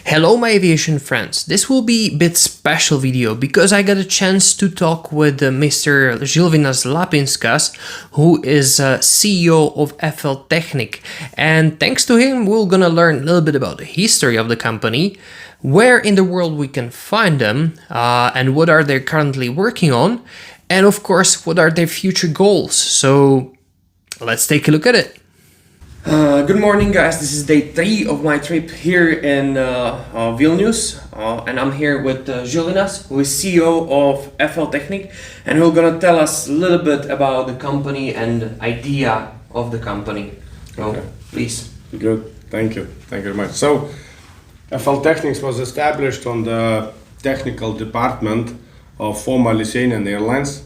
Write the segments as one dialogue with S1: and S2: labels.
S1: Hello my aviation friends, this will be a bit special video because I got a chance to talk with Mr. Žilvinas Lapinskas, who is CEO of Technics, and thanks to him we're gonna learn a little bit about the history of the company, where in the world we can find them, and what are they currently working on, and of course what are their future goals. So let's take a look at it. Good morning guys, this is day 3 of my trip here in Vilnius, and I'm here with Žilvinas, who is CEO of Technics, and who's gonna tell us a little bit about the company and idea of the company. So, okay. Please.
S2: Good, thank you very much. So, Technics was established on the technical department of former Lithuanian Airlines,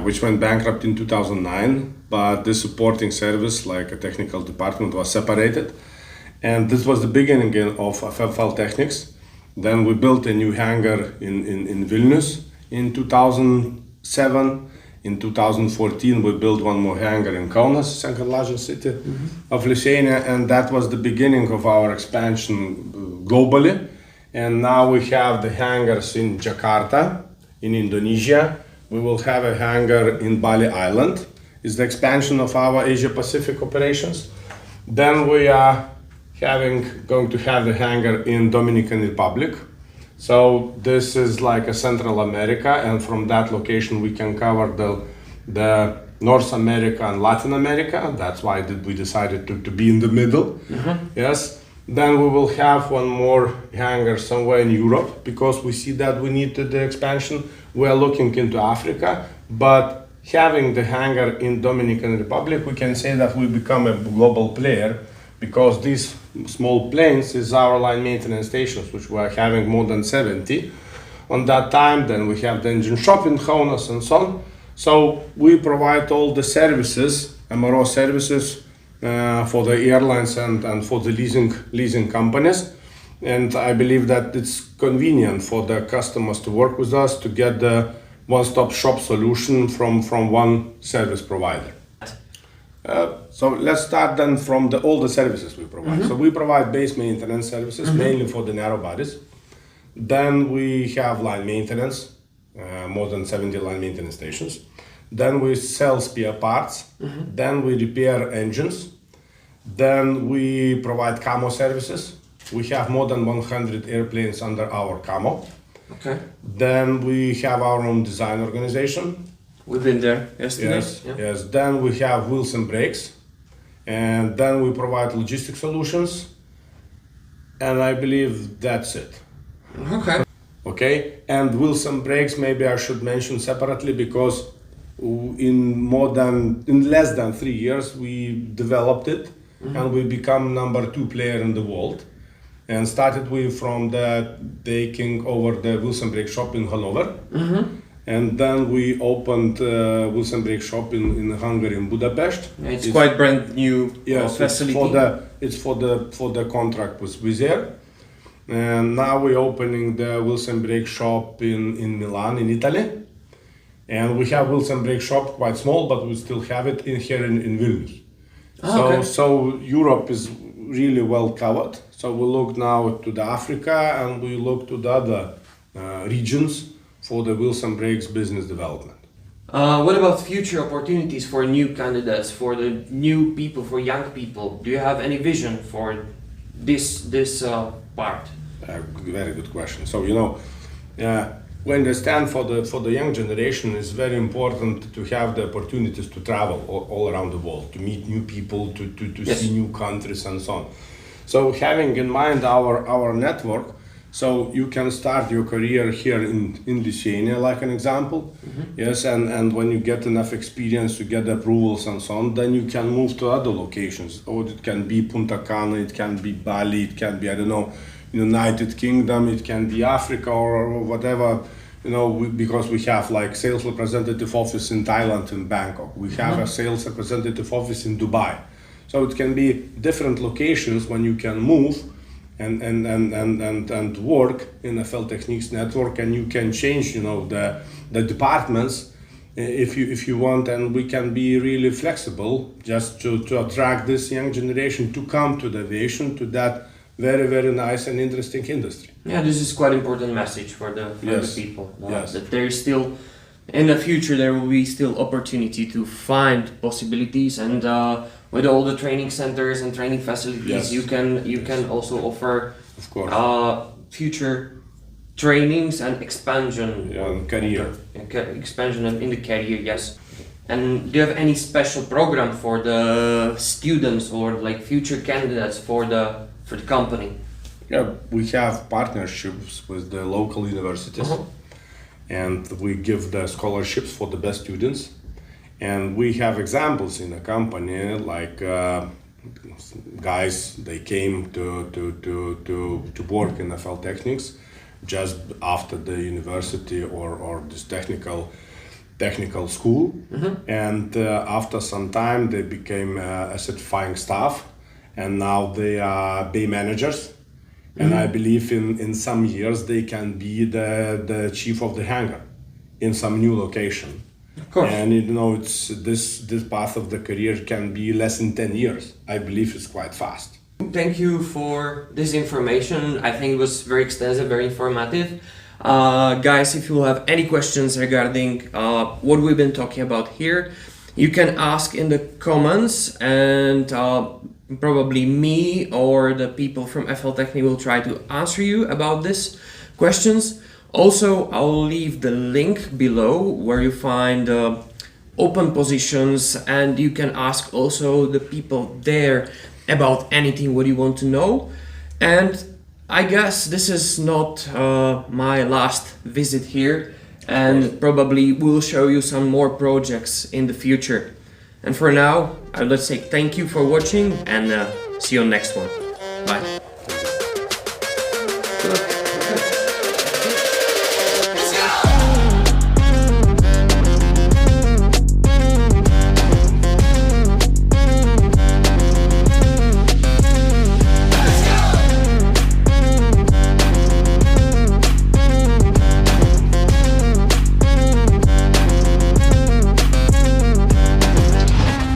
S2: which went bankrupt in 2009, but the supporting service, like a technical department, was separated. And this was the beginning of Technics. Then we built a new hangar in Vilnius in 2007. In 2014, we built one more hangar in Kaunas, second largest city of Lithuania, and that was the beginning of our expansion globally. And now we have the hangars in Jakarta, in Indonesia. We will have a hangar in Bali Island. It's the expansion of our Asia-Pacific operations. Then we are going to have the hangar in Dominican Republic. So this is like a Central America, and from that location we can cover the North America and Latin America. That's why we decided to be in the middle. Yes. Then we will have one more hangar somewhere in Europe because we see that we need the expansion. We are looking into Africa, but having the hangar in Dominican Republic, we can say that we become a global player because these small planes is our line maintenance stations, which we are having more than 70 on that time. Then we have the engine shop in Kaunas and so on. So we provide all the services, MRO services, for the airlines and for the leasing companies. And I believe that it's convenient for the customers to work with us to get the one-stop shop solution from one service provider. So let's start then from all the services we provide. So we provide base maintenance services, mainly for the narrow bodies. Then we have line maintenance, more than 70 line maintenance stations. Then we sell spare parts. Then we repair engines. Then we provide camo services. We have more than 100 airplanes under our camo. Okay. Then we have our own design organization.
S1: We've been there yesterday.
S2: Yes, yeah. Yes. Then we have wheels and brakes. And then we provide logistic solutions. And I believe that's it.
S1: Okay.
S2: Okay. And wheels and brakes, maybe I should mention separately because in less than 3 years we developed it and we become number 2 player in the world. And started from taking over the wheels and brake shop in Hanover. And then we opened wheels and brake shop in Hungary, in Budapest.
S1: Yeah, it's quite brand new facility.
S2: It's for the contract with Wizz Air. And now we're opening the wheels and brake shop in Milan, in Italy. And we have wheels and brake shop, quite small, but we still have it here in Vilnius. So Europe is really well covered. So we look now to the Africa and we look to the other regions for the wheels and brakes business development.
S1: What about future opportunities for new candidates, for the new people, for young people? Do you have any vision for this part?
S2: Very good question. So we understand for the young generation, it's very important to have the opportunities to travel all around the world, to meet new people, to see new countries and so on. So having in mind our network, so you can start your career here in Lithuania, like an example. Yes, and when you get enough experience, you get approvals and so on, then you can move to other locations. Or it can be Punta Cana, it can be Bali, it can be, I don't know, United Kingdom, it can be Africa or whatever, because we have like sales representative office in Thailand, in Bangkok. We have a sales representative office in Dubai. So it can be different locations when you can move and work in a Technics network, and you can change, the departments if you want, and we can be really flexible just to attract this young generation to come to the aviation, to that very, very nice and interesting industry.
S1: Yeah, this is quite important message for the
S2: Yes.
S1: people.
S2: Yes.
S1: That there is still, in the future, there will be still opportunity to find possibilities, and with all the training centers and training facilities,
S2: Yes.
S1: you can also offer
S2: Of course.
S1: future trainings and expansion.
S2: Career.
S1: Expansion in the career, yes. And do you have any special program for the students or like future candidates for the company?
S2: Yeah, we have partnerships with the local universities, and we give the scholarships for the best students. And we have examples in the company, like guys, they came to work in FL Technics just after the university or this technical school, and after some time they became a certifying staff, and now they are bay managers, and I believe in some years they can be the chief of the hangar in some new location.
S1: Of course.
S2: And you know, it's this path of the career can be less than 10 years. I believe it's quite fast.
S1: Thank you for this information. I think it was very extensive, very informative. Guys, if you have any questions regarding what we've been talking about here, you can ask in the comments, and probably me or the people from FL Technic will try to answer you about these questions. Also, I'll leave the link below where you find open positions, and you can ask also the people there about anything what you want to know. And I guess this is not my last visit here, and probably we'll show you some more projects in the future. And for now, let's say thank you for watching, and see you on next one. Bye.
S2: Good.